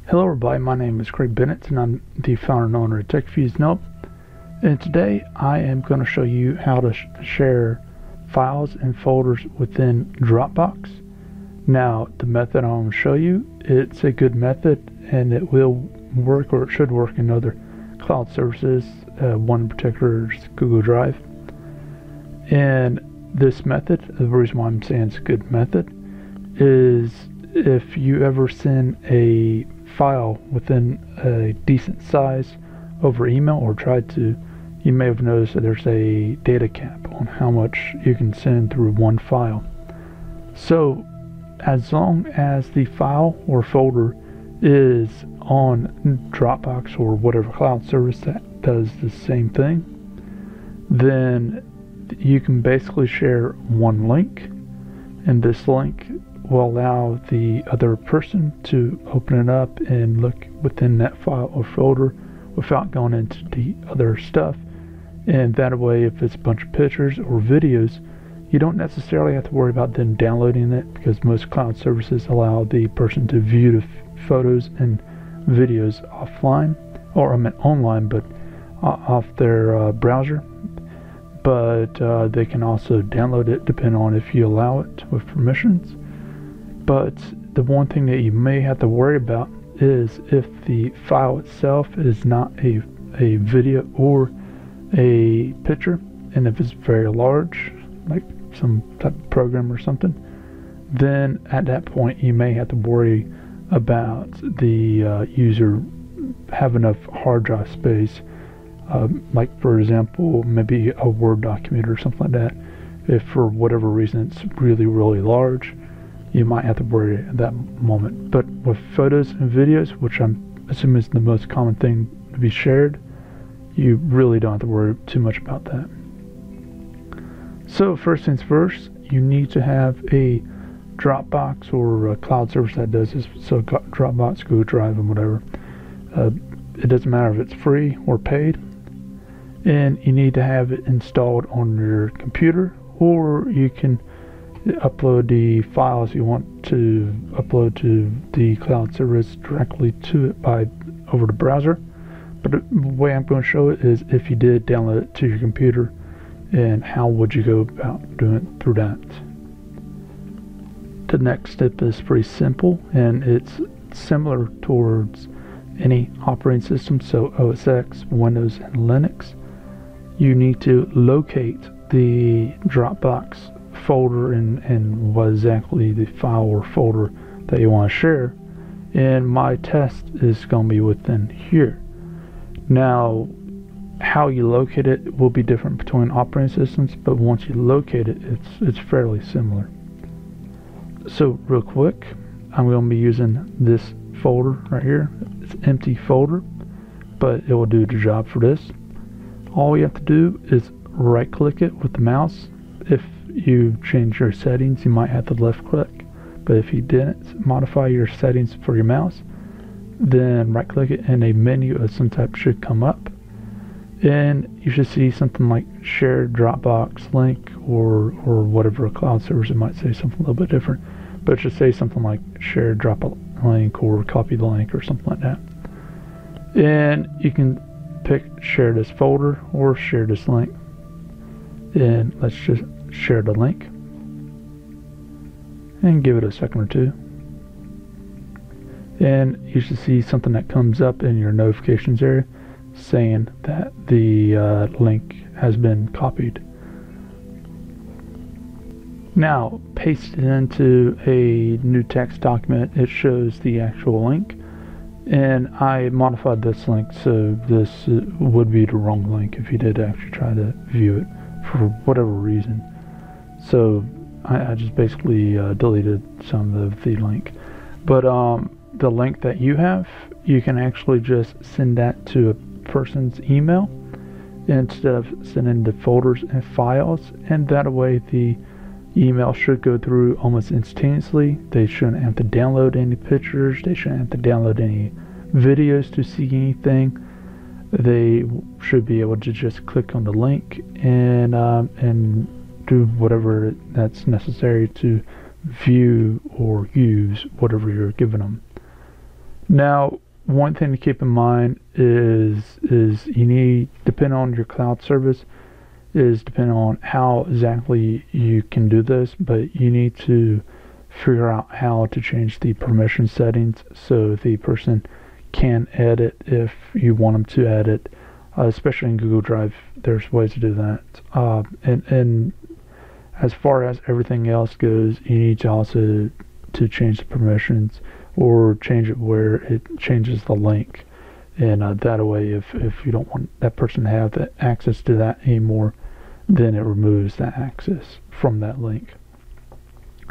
Hello everybody, my name is Craig Bennett and I'm the founder and owner of TechFuse. And today I am going to show you how to share files and folders within Dropbox. Now the method I'm going to show you, it's a good method and it will work, or it should work, in other cloud services. One in particular is Google Drive. And this method, the reason why I'm saying it's a good method, is if you ever send a file within a decent size over email or tried to, you may have noticed that there's a data cap on how much you can send through one file. So as long as the file or folder is on Dropbox or whatever cloud service that does the same thing, then you can basically share one link, and this link will allow the other person to open it up and look within that file or folder without going into the other stuff. And that way, if it's a bunch of pictures or videos, you don't necessarily have to worry about them downloading it, because most cloud services allow the person to view the photos and videos offline, or I meant online, but off their browser. But they can also download it depending on if you allow it with permissions. But the one thing that you may have to worry about is if the file itself is not a video or a picture, and if it's very large, like some type of program or something, then at that point you may have to worry about the user have enough hard drive space, like for example maybe a Word document or something like that. If for whatever reason it's really large, you might have to worry at that moment. But with photos and videos, which I'm assuming is the most common thing to be shared, you really don't have to worry too much about that. So first things first, you need to have a Dropbox or a cloud service that does this. So Dropbox, Google Drive, and whatever. It doesn't matter if it's free or paid. And you need to have it installed on your computer, or you can upload the files you want to upload to the cloud service directly to it by over the browser. But the way I'm going to show it is if you did download it to your computer, and how would you go about doing it through that. The next step is pretty simple, and it's similar towards any operating system, so OS X, Windows, and Linux. You need to locate the Dropbox folder and what exactly the file or folder that you want to share, and my test is going to be within here. Now how you locate it will be different between operating systems, but once you locate it, it's fairly similar. So real quick, I'm going to be using this folder right here. It's an empty folder, but it will do the job for this. All you have to do is right click it with the mouse. If you change your settings, you might have to left click, but if you didn't modify your settings for your mouse, then right click it and a menu of some type should come up, and you should see something like share Dropbox link or whatever a cloud service. It might say something a little bit different, but it should say something like share Dropbox link or copy the link or something like that. And you can pick share this folder or share this link, and let's just share the link and give it a second or two, and you should see something that comes up in your notifications area saying that the link has been copied. Now paste it into a new text document. It shows the actual link, and I modified this link so this would be the wrong link if you did actually try to view it for whatever reason. So I just basically deleted some of the link. But the link that you have, you can actually just send that to a person's email instead of sending the folders and files, and that way the email should go through almost instantaneously. They shouldn't have to download any pictures, they shouldn't have to download any videos to see anything. They should be able to just click on the link and do whatever that's necessary to view or use whatever you're giving them. Now, one thing to keep in mind is you need, depending on your cloud service, is depending on how exactly you can do this, but you need to figure out how to change the permission settings so the person can edit if you want them to edit, especially in Google Drive. There's ways to do that. And as far as everything else goes, you need to also to change the permissions or change it where it changes the link. And that way, if you don't want that person to have the access to that anymore, then it removes that access from that link.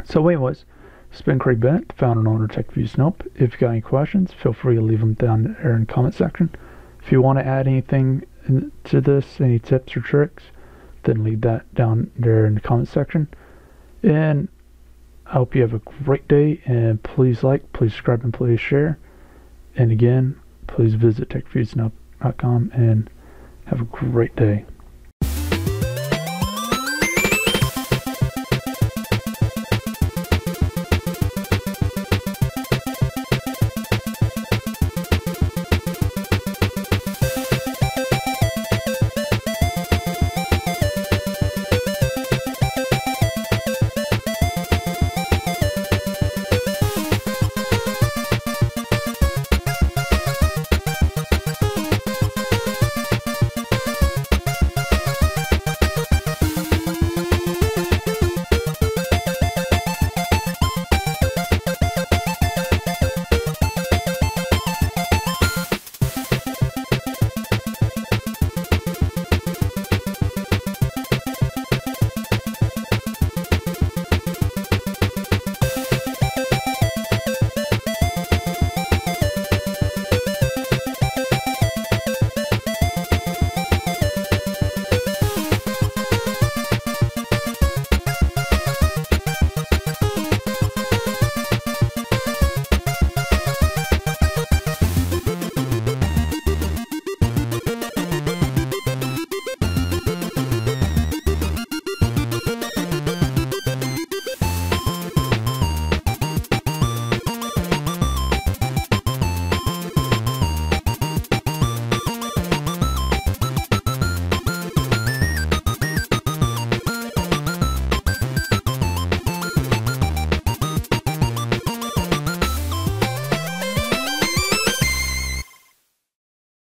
So anyways, it's been Craig Bennett, founder and owner of TechViews Nope. If you got any questions, feel free to leave them down there in the comment section. If you want to add anything to this, any tips or tricks, then leave that down there in the comment section. And I hope you have a great day, and please like, please subscribe, and please share. And again, please visit techviewsnope.com and have a great day.